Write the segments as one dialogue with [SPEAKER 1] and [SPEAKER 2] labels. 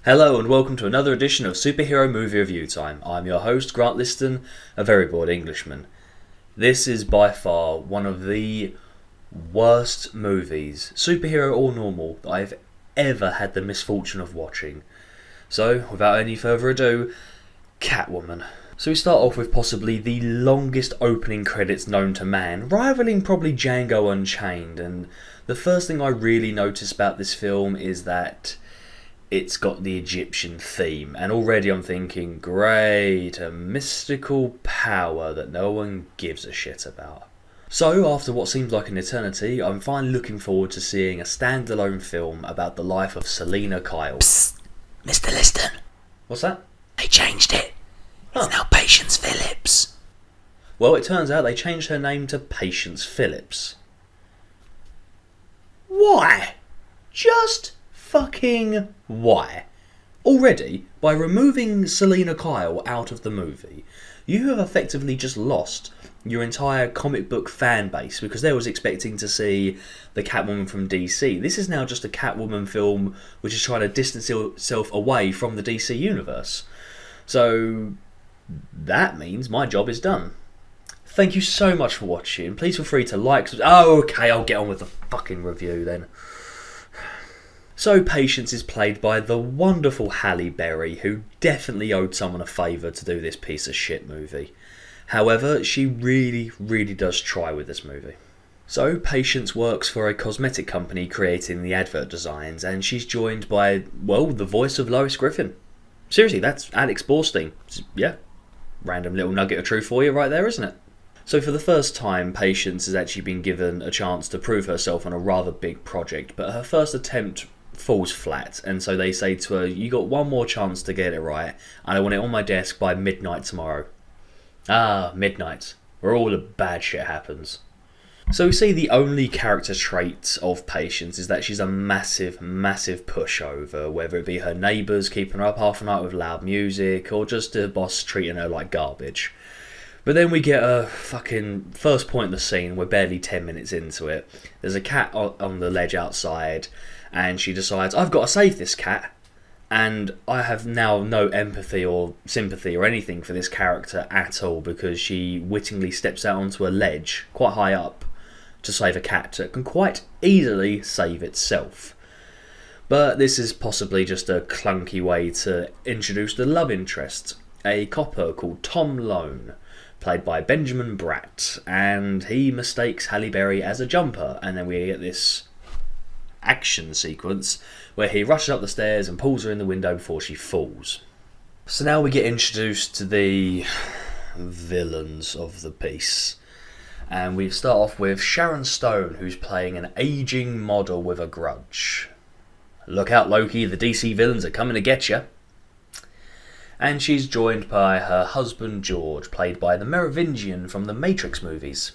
[SPEAKER 1] Hello and welcome to another edition of Superhero Movie Review Time. I'm your host, Grant Liston, a very bored Englishman. This is by far one of the worst movies, superhero or normal, that I've ever had the misfortune of watching. So, without any further ado, Catwoman. So we start off with possibly the longest opening credits known to man, rivaling probably Django Unchained, and the first thing I really notice about this film is that it's got the Egyptian theme, and already I'm thinking, great, a mystical power that no one gives a shit about. So, after what seems like an eternity, I'm finally looking forward to seeing a standalone film about the life of Selina Kyle.
[SPEAKER 2] Psst, Mr. Liston.
[SPEAKER 1] What's that?
[SPEAKER 2] They changed it. It's now Patience Phillips.
[SPEAKER 1] Well, it turns out they changed her name to Patience Phillips. Why? Just fucking why? Already, by removing Selina Kyle out of the movie, you have effectively just lost your entire comic book fan base, because they was expecting to see the Catwoman from DC. This is now just a Catwoman film which is trying to distance itself away from the DC universe. So that means my job is done. Thank you so much for watching. Please feel free to like. Oh, okay, I'll get on with the fucking review then. So Patience is played by the wonderful Halle Berry, who definitely owed someone a favour to do this piece of shit movie. However, she really does try with this movie. So Patience works for a cosmetic company creating the advert designs, and she's joined by, well, the voice of Lois Griffin. Seriously, that's Alex Borstein. Yeah, random little nugget of truth for you right there, isn't it? So for the first time, Patience has actually been given a chance to prove herself on a rather big project, but her first attempt falls flat, and so they say to her, you got one more chance to get it right, and I want it on my desk by midnight tomorrow. Ah, midnight, where all the bad shit happens. So we see the only character trait of Patience is that she's a massive pushover, whether it be her neighbours keeping her up half a night with loud music, or just her boss treating her like garbage. But then we get a fucking first point in the scene, we're barely 10 minutes into it. There's a cat on the ledge outside, and she decides, I've got to save this cat. And I have now no empathy or sympathy or anything for this character at all, because she wittingly steps out onto a ledge, quite high up, to save a cat that can quite easily save itself. But this is possibly just a clunky way to introduce the love interest, a copper called Tom Lone, played by Benjamin Bratt, and he mistakes Halle Berry as a jumper, and then we get this action sequence where he rushes up the stairs and pulls her in the window before she falls. So now we get introduced to the villains of the piece, and we start off with Sharon Stone, who's playing an aging model with a grudge. Look out, Loki, the DC villains are coming to get you. And she's joined by her husband George, played by the Merovingian from the Matrix movies.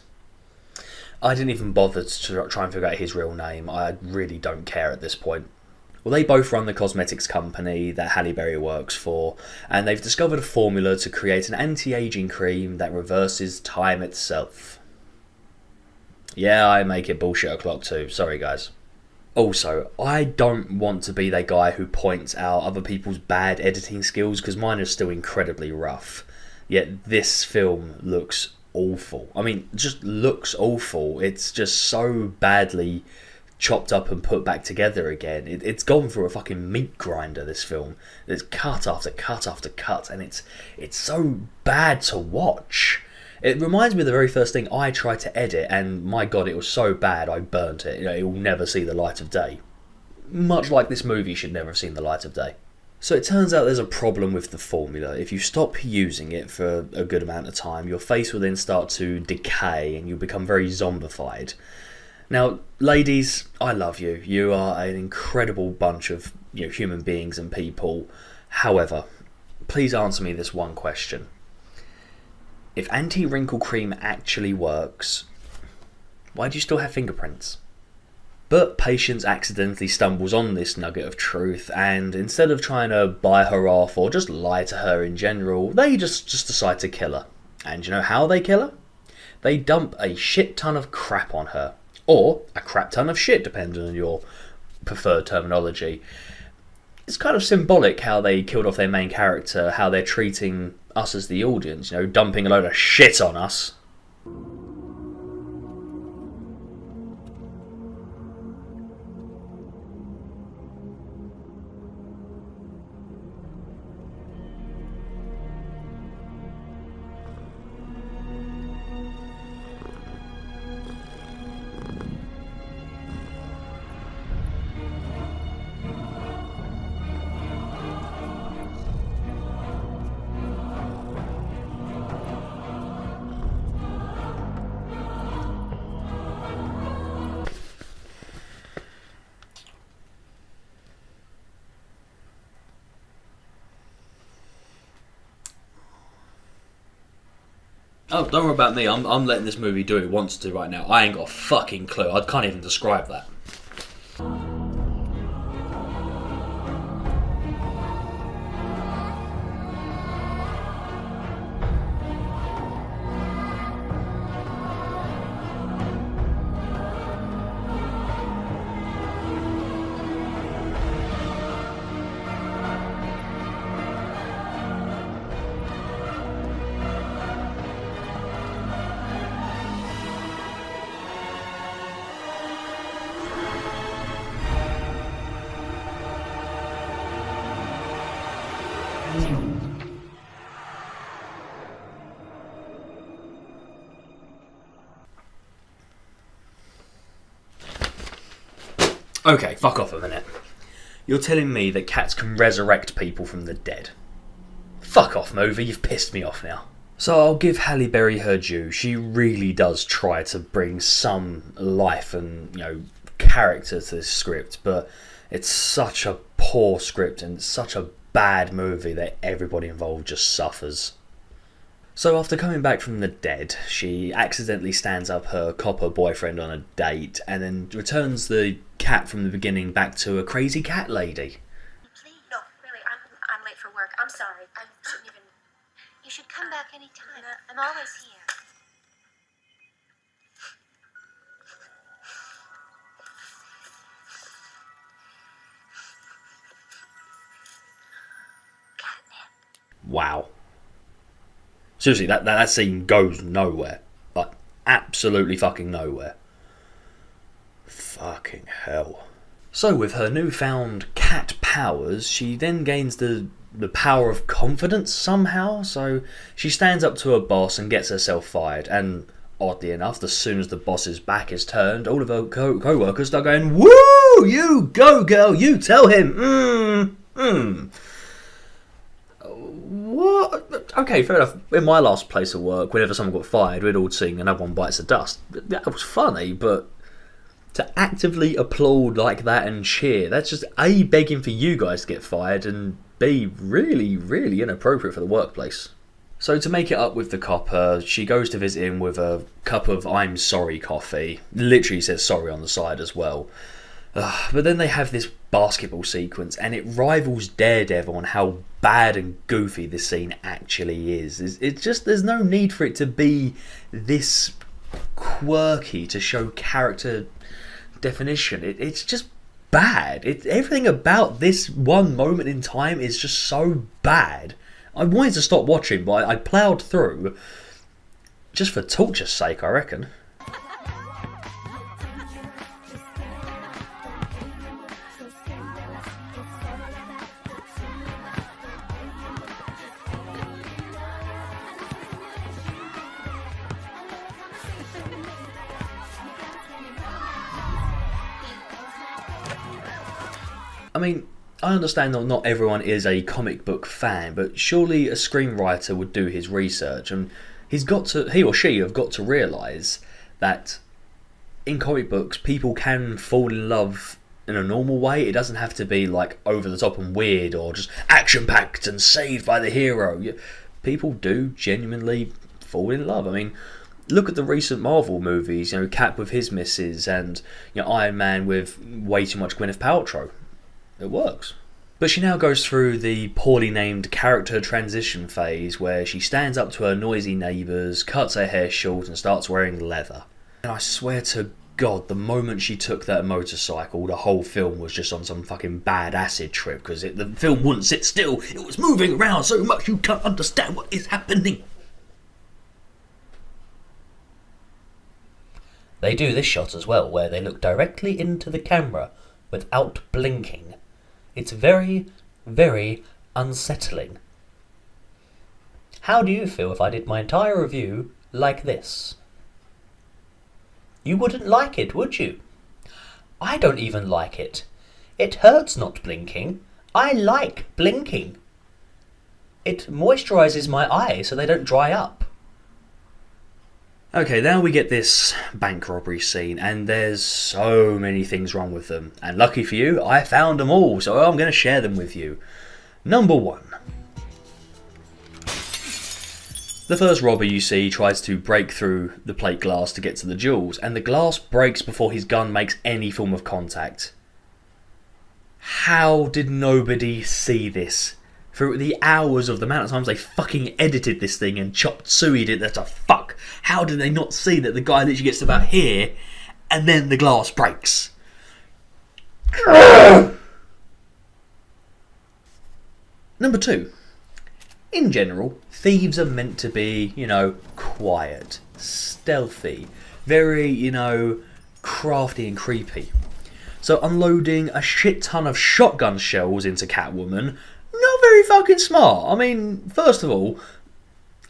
[SPEAKER 1] I didn't even bother to try and figure out his real name. I really don't care at this point. Well, they both run the cosmetics company that Halle Berry works for, and they've discovered a formula to create an anti-aging cream that reverses time itself. Yeah, I make it bullshit o'clock too. Sorry, guys. Also, I don't want to be that guy who points out other people's bad editing skills, because mine are still incredibly rough. Yet this film looks awful. I mean, just looks awful. It's just so badly chopped up and put back together again. It's gone through a fucking meat grinder, this film. There's cut after cut after cut, and it's so bad to watch. It reminds me of the very first thing I tried to edit, and my god, it was so bad I burnt it. It will never see the light of day. Much like this movie should never have seen the light of day. So it turns out there's a problem with the formula. If you stop using it for a good amount of time, your face will then start to decay and you'll become very zombified. Now, ladies, I love you. You are an incredible bunch of human beings and people. However, please answer me this one question. If anti-wrinkle cream actually works, why do you still have fingerprints? But Patience accidentally stumbles on this nugget of truth, and instead of trying to buy her off or just lie to her in general, they just decide to kill her. And you know how they kill her? They dump a shit ton of crap on her. Or a crap ton of shit, depending on your preferred terminology. it's kind of symbolic how they killed off their main character, how they're treating us as the audience, you know, dumping a load of shit on us. Oh, don't worry about me. I'm letting this movie do what it wants to right now. I ain't got a fucking clue. I can't even describe that. Okay, fuck off a minute. You're telling me that cats can resurrect people from the dead? Fuck off, movie, you've pissed me off now. So I'll give Halle Berry her due. She really does try to bring some life and, you know, character to this script, but it's such a poor script and such a bad movie that everybody involved just suffers. So after coming back from the dead, she accidentally stands up her copper boyfriend on a date and then returns the cat from the beginning back to a crazy cat lady.
[SPEAKER 3] Please. No, really, I'm late for work. I'm sorry. I shouldn't even... You should come back anytime. I'm always here.
[SPEAKER 1] Wow. Seriously, that scene goes nowhere. Like, absolutely fucking nowhere. Fucking hell. So with her newfound cat powers, she then gains the power of confidence somehow. So she stands up to her boss and gets herself fired. And oddly enough, as soon as the boss's back is turned, all of her co-workers start going, "Woo! You go, girl! You tell him! What? Okay, fair enough. In my last place of work, whenever someone got fired, we'd all sing "Another One Bites the Dust." That was funny, but to actively applaud like that and cheer, that's just A, begging for you guys to get fired, and B, really, really inappropriate for the workplace. So to make it up with the copper, she goes to visit him with a cup of "I'm sorry" coffee. Literally says sorry on the side as well. But then they have this basketball sequence, and it rivals Daredevil on how bad and goofy this scene actually is. It's just, there's no need for it to be this quirky to show character definition. It's just bad. Everything about this one moment in time is just so bad. I wanted to stop watching, but I ploughed through just for torture's sake, I reckon. I mean, I understand that not everyone is a comic book fan, but surely a screenwriter would do his research, and he or she have got to realise that in comic books people can fall in love in a normal way. It doesn't have to be like over the top and weird or just action packed and saved by the hero. People do genuinely fall in love. I mean, look at the recent Marvel movies, you know, Cap with his misses and, you know, Iron Man with way too much Gwyneth Paltrow. It works. But she now goes through the poorly named character transition phase where she stands up to her noisy neighbours, cuts her hair short and starts wearing leather. And I swear to God, the moment she took that motorcycle, the whole film was just on some fucking bad acid trip, because the film wouldn't sit still. It was moving around so much you can't understand what is happening.
[SPEAKER 2] They do this shot as well, where they look directly into the camera without blinking. It's very, very unsettling. How do you feel if I did my entire review like this? You wouldn't like it, would you? I don't even like it. It hurts not blinking. I like blinking. It moisturises my eyes so they don't dry up.
[SPEAKER 1] Okay, now we get this bank robbery scene, and there's so many things wrong with them. And lucky for you, I found them all, so I'm going to share them with you. Number 1. The first robber you see tries to break through the plate glass to get to the jewels, and the glass breaks before his gun makes any form of contact. How did nobody see this? Through the hours of the amount of times they fucking edited this thing and chopped sueyed it, that's a fuck. How did they not see that the guy literally gets to about here and then the glass breaks? Number 2. In general, thieves are meant to be, quiet, stealthy, very, crafty and creepy. So unloading a shit ton of shotgun shells into Catwoman, not very fucking smart. I mean, first of all,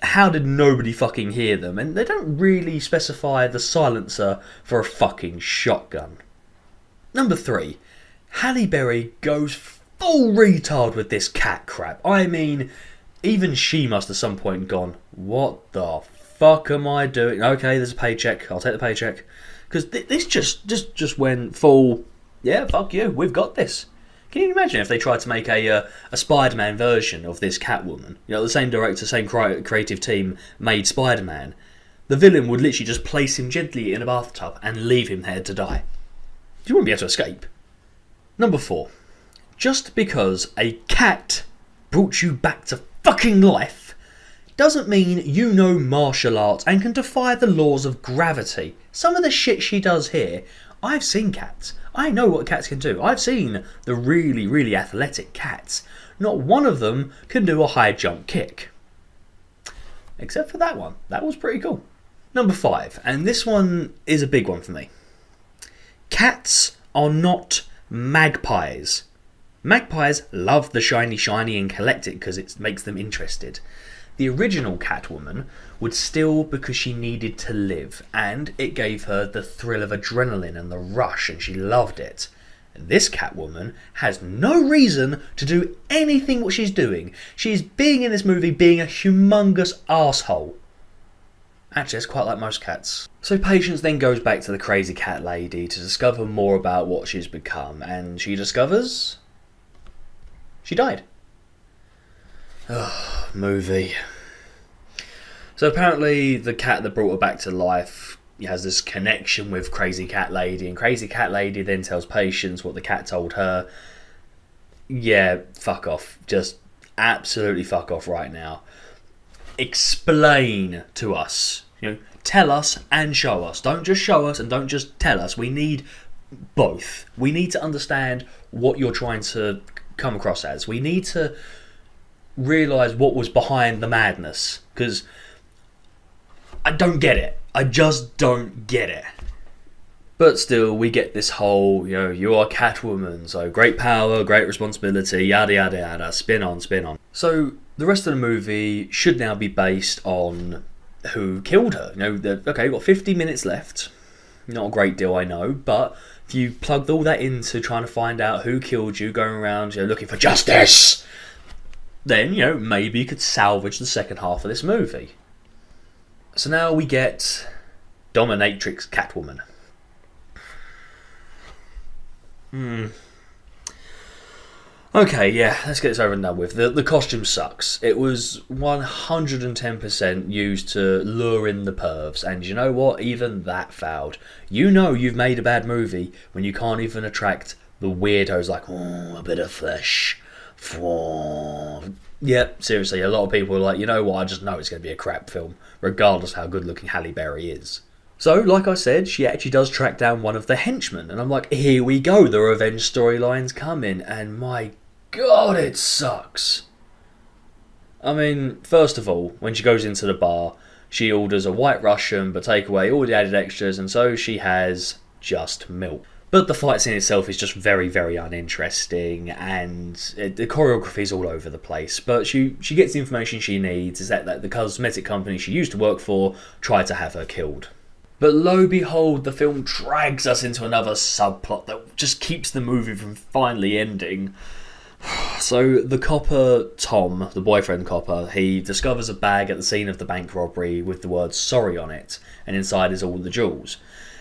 [SPEAKER 1] how did nobody fucking hear them? And they don't really specify the silencer for a fucking shotgun. Number 3. Halle Berry goes full retard with this cat crap. I mean, even she must at some point gone, what the fuck am I doing? Okay, there's a paycheck. I'll take the paycheck. Because this just went full, yeah, fuck you, we've got this. Can you imagine if they tried to make a Spider-Man version of this Catwoman? The same director, same creative team made Spider-Man. The villain would literally just place him gently in a bathtub and leave him there to die. You wouldn't be able to escape. Number 4. Just because a cat brought you back to fucking life doesn't mean you know martial arts and can defy the laws of gravity. Some of the shit she does here, I've seen cats. I know what cats can do. I've seen the really, really athletic cats. Not one of them can do a high jump kick. Except for that one. That was pretty cool. Number 5, and this one is a big one for me. Cats are not magpies. Magpies love the shiny and collect it because it makes them interested. The original Catwoman would steal because she needed to live, and it gave her the thrill of adrenaline and the rush, and she loved it. This Catwoman has no reason to do anything what she's doing. She's being in this movie being a humongous arsehole. Actually, it's quite like most cats. So Patience then goes back to the crazy cat lady to discover more about what she's become, and she discovers she died. Ugh, movie. So apparently the cat that brought her back to life has this connection with Crazy Cat Lady, and Crazy Cat Lady then tells Patience what the cat told her. Yeah, fuck off. Just absolutely fuck off right now. Explain to us. Tell us and show us. Don't just show us and don't just tell us. We need both. We need to understand what you're trying to come across as. We need to realise what was behind the madness, because I don't get it. I just don't get it. But still, we get this whole, you are Catwoman, so great power, great responsibility, yada yada yada, spin on, spin on. So the rest of the movie should now be based on who killed her. Okay, we've got 50 minutes left. Not a great deal, I know, but if you plugged all that into trying to find out who killed you, going around looking for justice, then, maybe you could salvage the second half of this movie. So now we get Dominatrix Catwoman. Okay, yeah, let's get this over and done with. The costume sucks. It was 110% used to lure in the pervs, and you know what? Even that failed. You've made a bad movie when you can't even attract the weirdos like, a bit of flesh. Yeah, seriously, a lot of people are like, you know what? I just know it's going to be a crap film, regardless of how good looking Halle Berry is. So, like I said, she actually does track down one of the henchmen, and I'm like, here we go, the revenge storyline's coming, and my god, it sucks. I mean, first of all, when she goes into the bar, she orders a white Russian, but take away all the added extras, and so she has just milk. But the fight scene itself is just very, very uninteresting, and the choreography is all over the place. But she gets the information she needs, is that the cosmetic company she used to work for tried to have her killed. But lo behold, the film drags us into another subplot that just keeps the movie from finally ending. So the copper, Tom, the boyfriend copper, he discovers a bag at the scene of the bank robbery with the word sorry on it, and inside is all the jewels.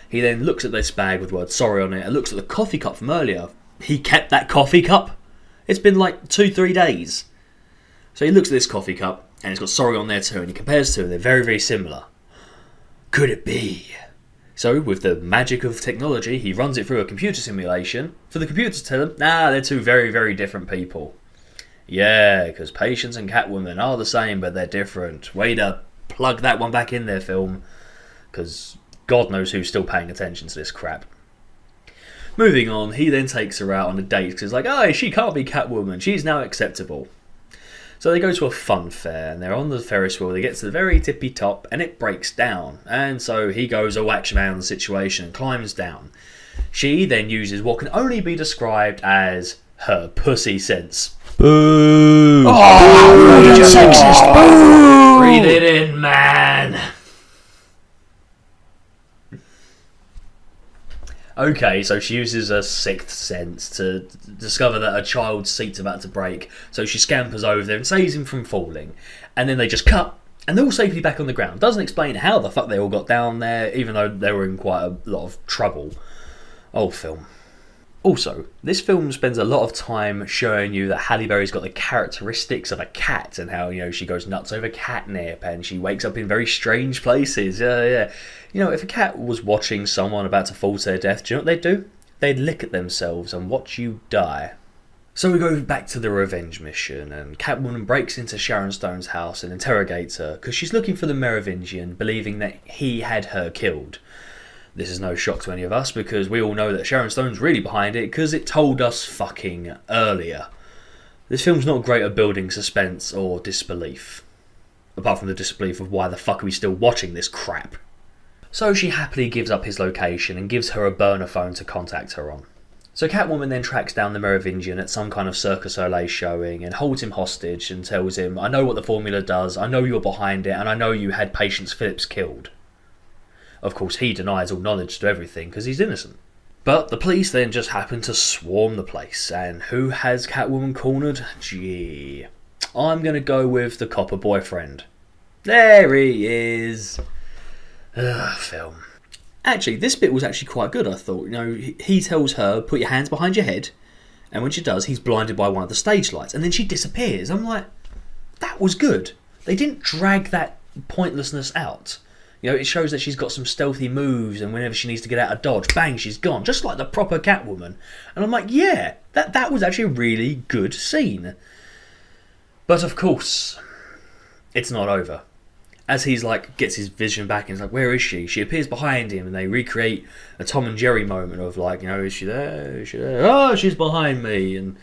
[SPEAKER 1] He then looks at this bag with the word sorry on it and looks at the coffee cup from earlier. He kept that coffee cup? It's been like 2-3 days. So he looks at this coffee cup and it's got sorry on there too, and he compares to them. They're very, very similar. Could it be? So with the magic of technology, he runs it through a computer simulation for the computer to tell him, nah, they're two very, very different people. Yeah, because Patience and Catwoman are the same, but they're different. Way to plug that one back in there, film. Because God knows who's still paying attention to this crap. Moving on, he then takes her out on a date because he's like, oh, she can't be Catwoman, she's now acceptable. So they go to a fun fair and they're on the Ferris wheel, they get to the very tippy top and it breaks down. And so he goes a wax man on the situation and climbs down. She then uses what can only be described as her pussy sense. Boo! Oh, you're sexist! Boo! Breathe it in, man! Okay, so she uses her sixth sense to discover that a child's seat's about to break, so she scampers over there and saves him from falling. And then they just cut, and they're all safely back on the ground. Doesn't explain how the fuck they all got down there, even though they were in quite a lot of trouble. Old film. Also, this film spends a lot of time showing you that Halle Berry's got the characteristics of a cat, and how, you know, she goes nuts over catnip and she wakes up in very strange places. Yeah. You know, if a cat was watching someone about to fall to their death, do you know what they'd do? They'd lick at themselves and watch you die. So we go back to the revenge mission, and Catwoman breaks into Sharon Stone's house and interrogates her because she's looking for the Merovingian, believing that he had her killed. This is no shock to any of us because we all know that Sharon Stone's really behind it because it told us fucking earlier. This film's not great at building suspense or disbelief. Apart from the disbelief of why the fuck are we still watching this crap. So she happily gives up his location and gives her a burner phone to contact her on. So Catwoman then tracks down the Merovingian at some kind of Circus Soleil showing and holds him hostage and tells him, I know what the formula does, I know you're behind it, and I know you had Patience Phillips killed. Of course, he denies all knowledge to everything because he's innocent. But the police then just happen to swarm the place, and who has Catwoman cornered? Gee, I'm going to go with the copper boyfriend. There he is. Film. Actually, this bit was actually quite good, I thought. You know, he tells her, put your hands behind your head, and when she does, he's blinded by one of the stage lights, and then she disappears. I'm like, that was good. They didn't drag that pointlessness out. You know, it shows that she's got some stealthy moves, and whenever she needs to get out of dodge, bang, she's gone, just like the proper Catwoman. And I'm like, yeah, that was actually a really good scene. But of course, it's not over. As he's like, gets his vision back and he's like, where is she? She appears behind him and they recreate a Tom and Jerry moment of like, you know, is she there? Is she there? Oh, she's behind me. And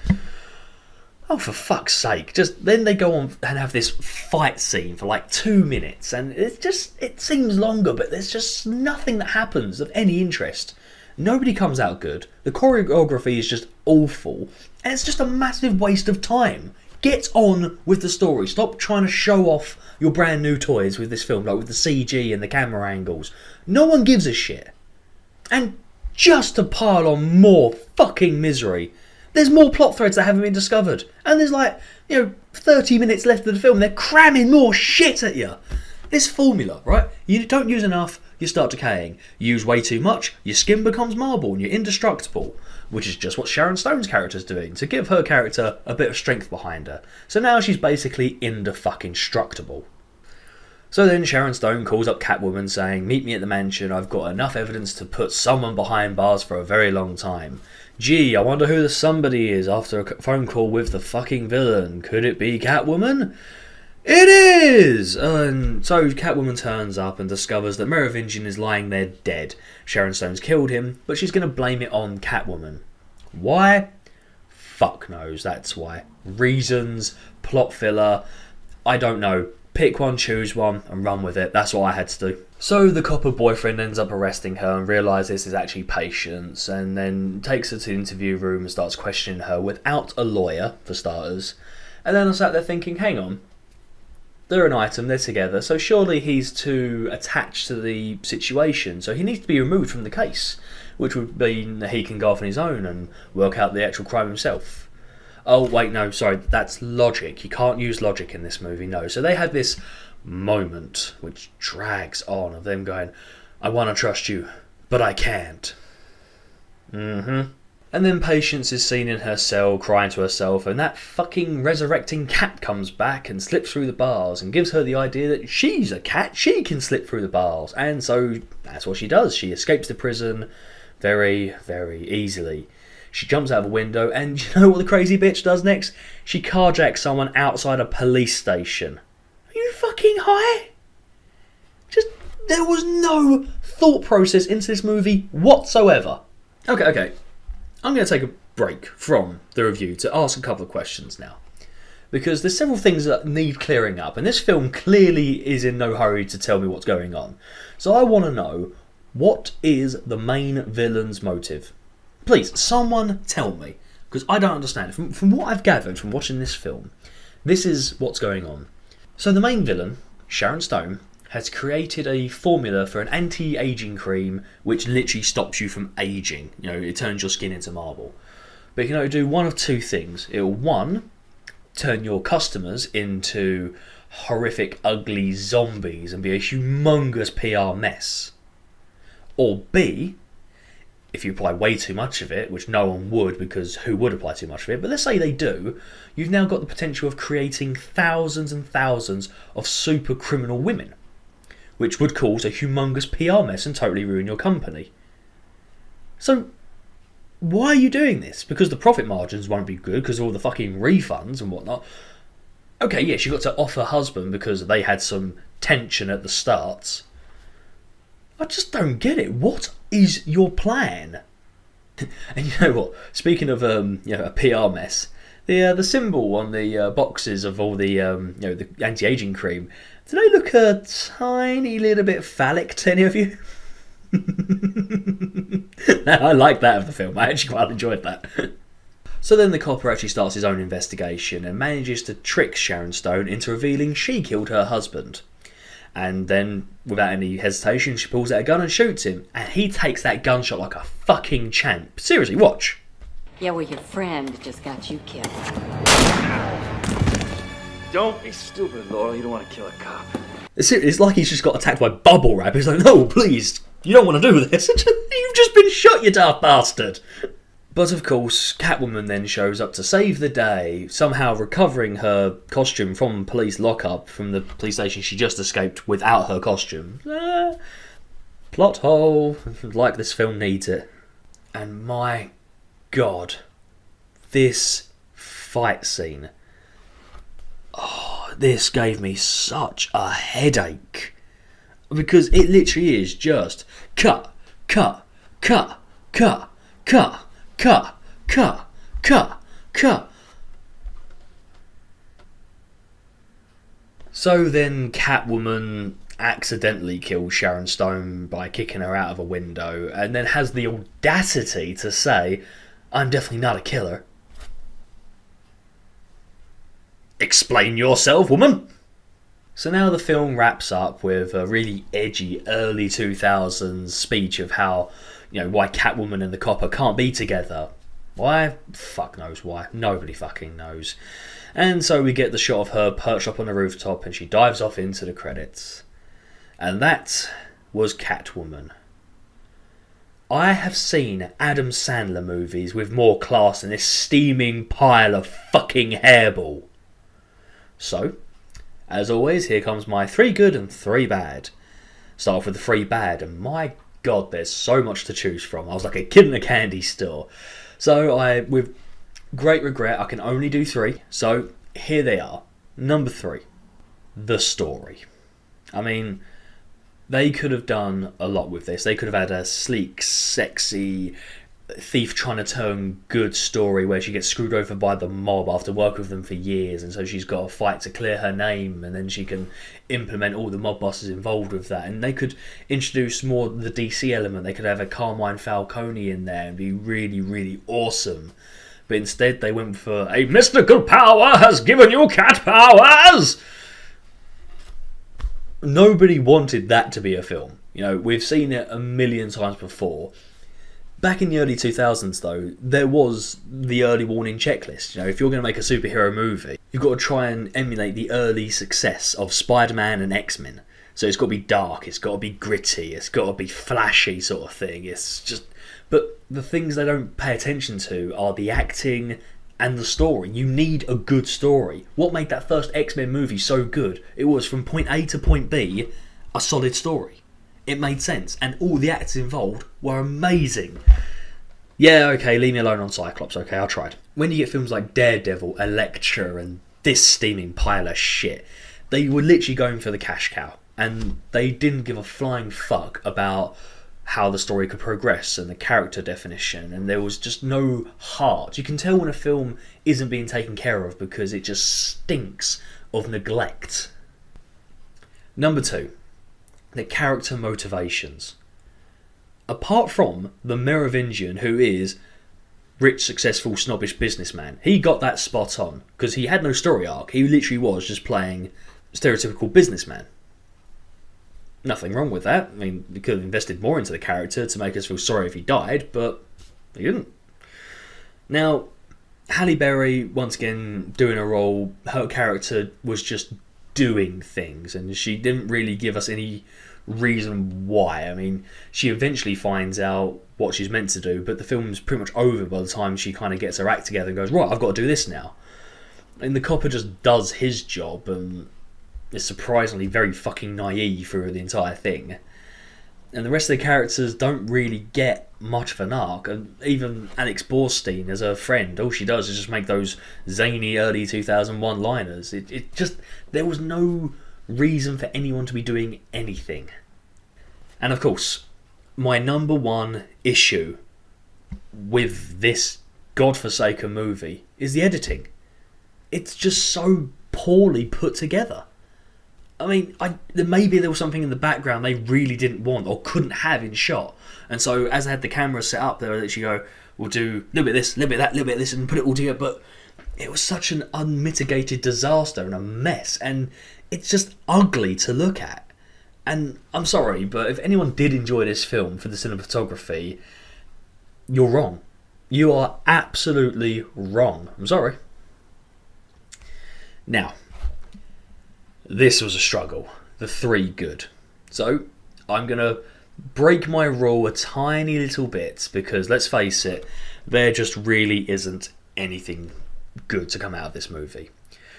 [SPEAKER 1] oh, for fuck's sake. Just then they go on and have this fight scene for like 2 minutes, and it seems longer, but there's just nothing that happens of any interest. Nobody comes out good. The choreography is just awful, and it's just a massive waste of time. Get on with the story. Stop trying to show off your brand new toys with this film, like with the CG and the camera angles. No one gives a shit. And just to pile on more fucking misery, there's more plot threads that haven't been discovered. And there's like, 30 minutes left of the film. They're cramming more shit at you. This formula, right? You don't use enough, you start decaying. You use way too much, your skin becomes marble and you're indestructible. Which is just what Sharon Stone's character's doing, to give her character a bit of strength behind her. So now she's basically indestructible. So then Sharon Stone calls up Catwoman saying, meet me at the mansion, I've got enough evidence to put someone behind bars for a very long time. Gee, I wonder who the somebody is after a phone call with the fucking villain. Could it be Catwoman? It is! And so Catwoman turns up and discovers that Merovingian is lying there dead. Sharon Stone's killed him, but she's going to blame it on Catwoman. Why? Fuck knows, that's why. Reasons, plot filler, I don't know. Pick one, choose one, and run with it. That's what I had to do. So the copper boyfriend ends up arresting her and realises this is actually Patience, and then takes her to the interview room and starts questioning her without a lawyer, for starters. And then I sat there thinking, hang on, they're an item, they're together, so surely he's too attached to the situation, so he needs to be removed from the case, which would mean that he can go off on his own and work out the actual crime himself. Oh, wait, no, sorry, that's logic. You can't use logic in this movie, no. So they have this moment, which drags on, of them going, I want to trust you, but I can't. And then Patience is seen in her cell crying to herself, and that fucking resurrecting cat comes back and slips through the bars and gives her the idea that she's a cat, she can slip through the bars. And so that's what she does. She escapes the prison very, very easily. She jumps out of a window, and you know what the crazy bitch does next? She carjacks someone outside a police station. Are you fucking high? There was no thought process into this movie whatsoever. Okay. I'm going to take a break from the review to ask a couple of questions now. Because there's several things that need clearing up, and this film clearly is in no hurry to tell me what's going on. So I want to know, what is the main villain's motive? Please, someone tell me, because I don't understand. From what I've gathered from watching this film, this is what's going on. So the main villain, Sharon Stone, has created a formula for an anti-aging cream which literally stops you from aging. You know, it turns your skin into marble. But it can only do one of two things. It will, one, turn your customers into horrific, ugly zombies and be a humongous PR mess. Or B, if you apply way too much of it, which no one would, because who would apply too much of it, but let's say they do, you've now got the potential of creating thousands and thousands of super criminal women, which would cause a humongous PR mess and totally ruin your company. So, why are you doing this? Because the profit margins won't be good because of all the fucking refunds and whatnot. Okay, yes, you got to off her husband because they had some tension at the start. I just don't get it. What is your plan? And you know what? Speaking of a PR mess, the symbol on the boxes of all the the anti-aging cream, do they look a tiny little bit phallic to any of you? I like that of the film. I actually quite enjoyed that. So then the copper actually starts his own investigation and manages to trick Sharon Stone into revealing she killed her husband. And then, without any hesitation, she pulls out a gun and shoots him. And he takes that gunshot like a fucking champ. Seriously, watch.
[SPEAKER 4] Yeah, well, your friend just got you killed.
[SPEAKER 5] Don't be stupid, Laura. You don't want to kill a cop.
[SPEAKER 1] It's like he's just got attacked by bubble wrap. He's like, no, please, you don't want to do this. You've just been shot, you daft bastard. But of course, Catwoman then shows up to save the day, somehow recovering her costume from police lockup from the police station she just escaped without her costume. Plot hole, like this film needs it. And my God, this fight scene. Oh, this gave me such a headache. Because it literally is just cut, cut, cut, cut, cut. Cut, cut, cut, cut. So then Catwoman accidentally kills Sharon Stone by kicking her out of a window and then has the audacity to say, I'm definitely not a killer. Explain yourself, woman! So now the film wraps up with a really edgy early 2000s speech of how, why Catwoman and the copper can't be together. Why? Fuck knows why. Nobody fucking knows. And so we get the shot of her perched up on the rooftop and she dives off into the credits. And that was Catwoman. I have seen Adam Sandler movies with more class than this steaming pile of fucking hairball. So, as always, here comes my 3 good and 3 bad. Start off with the 3 bad, and my God, there's so much to choose from. I was like a kid in a candy store. So with great regret, I can only do 3. So here they are. Number 3. the story. I mean, they could have done a lot with this. They could have had a sleek, sexy thief trying to turn good story where she gets screwed over by the mob after working with them for years, and so she's got to fight to clear her name, and then she can implement all the mob bosses involved with that. And they could introduce more the DC element. They could have a Carmine Falcone in there and be really, really awesome. But instead they went for a mystical power has given you cat powers. Nobody wanted that to be a film. You know, we've seen it a million times before. Back in the early 2000s, though, there was the early warning checklist. You know, if you're going to make a superhero movie, you've got to try and emulate the early success of Spider-Man and X-Men. So it's got to be dark, it's got to be gritty, it's got to be flashy sort of thing. It's just... But the things they don't pay attention to are the acting and the story. You need a good story. What made that first X-Men movie so good? It was from point A to point B, a solid story. It made sense, and all the actors involved were amazing. Yeah, okay, leave me alone on Cyclops, okay, I tried. When you get films like Daredevil, Elektra, and this steaming pile of shit, they were literally going for the cash cow, and they didn't give a flying fuck about how the story could progress and the character definition, and there was just no heart. You can tell when a film isn't being taken care of because it just stinks of neglect. Number 2. The character motivations. Apart from the Merovingian, who is rich, successful, snobbish businessman, he got that spot on because he had no story arc. He literally was just playing stereotypical businessman. Nothing wrong with that. I mean, we could have invested more into the character to make us feel sorry if he died, but he didn't. Now, Halle Berry, once again, doing a role, her character was just doing things, and she didn't really give us any reason why. I mean, she eventually finds out what she's meant to do, but the film's pretty much over by the time she kind of gets her act together and goes, right, I've got to do this now. And the copper just does his job and is surprisingly very fucking naive through the entire thing. And the rest of the characters don't really get much of an arc. And even Alex Borstein as her friend, all she does is just make those zany early 2001 liners. It just, there was no reason for anyone to be doing anything. And of course, my number one issue with this godforsaken movie is the editing. It's just so poorly put together. I mean, maybe there was something in the background they really didn't want or couldn't have in shot. And so as I had the camera set up, they would literally go, we'll do a little bit of this, a little bit of that, a little bit of this, and put it all together. But it was such an unmitigated disaster and a mess. And it's just ugly to look at. And I'm sorry, but if anyone did enjoy this film for the cinematography, you're wrong. You are absolutely wrong. I'm sorry. Now, this was a struggle. The 3 good. So, I'm going to break my rule a tiny little bit because, let's face it, there just really isn't anything good to come out of this movie.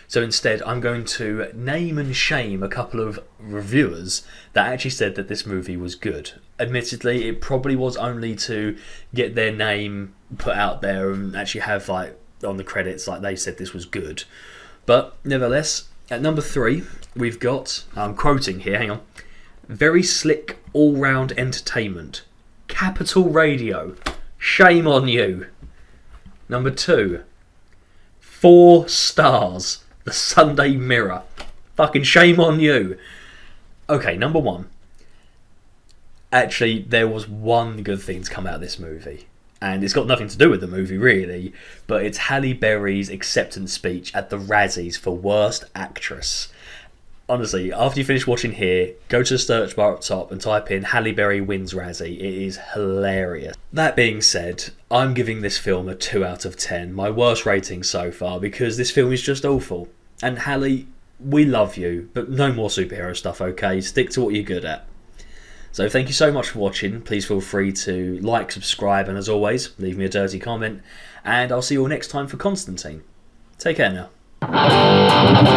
[SPEAKER 1] So instead, I'm going to name and shame a couple of reviewers that actually said that this movie was good. Admittedly, it probably was only to get their name put out there and actually have, like, on the credits, like, they said this was good. But, nevertheless, at number 3, we've got, I'm quoting here, hang on, very slick all-round entertainment. Capital Radio. Shame on you. Number 2, 4 stars. The Sunday Mirror. Fucking shame on you. Okay, number 1. Actually, there was one good thing to come out of this movie. And it's got nothing to do with the movie, really. But it's Halle Berry's acceptance speech at the Razzies for Worst Actress. Honestly, after you finish watching here, go to the search bar up top and type in Halle Berry wins Razzie. It is hilarious. That being said, I'm giving this film a 2 out of 10. My worst rating so far, because this film is just awful. And Halle, we love you, but no more superhero stuff, okay? Stick to what you're good at. So thank you so much for watching. Please feel free to like, subscribe, and as always, leave me a dirty comment. And I'll see you all next time for Constantine. Take care now.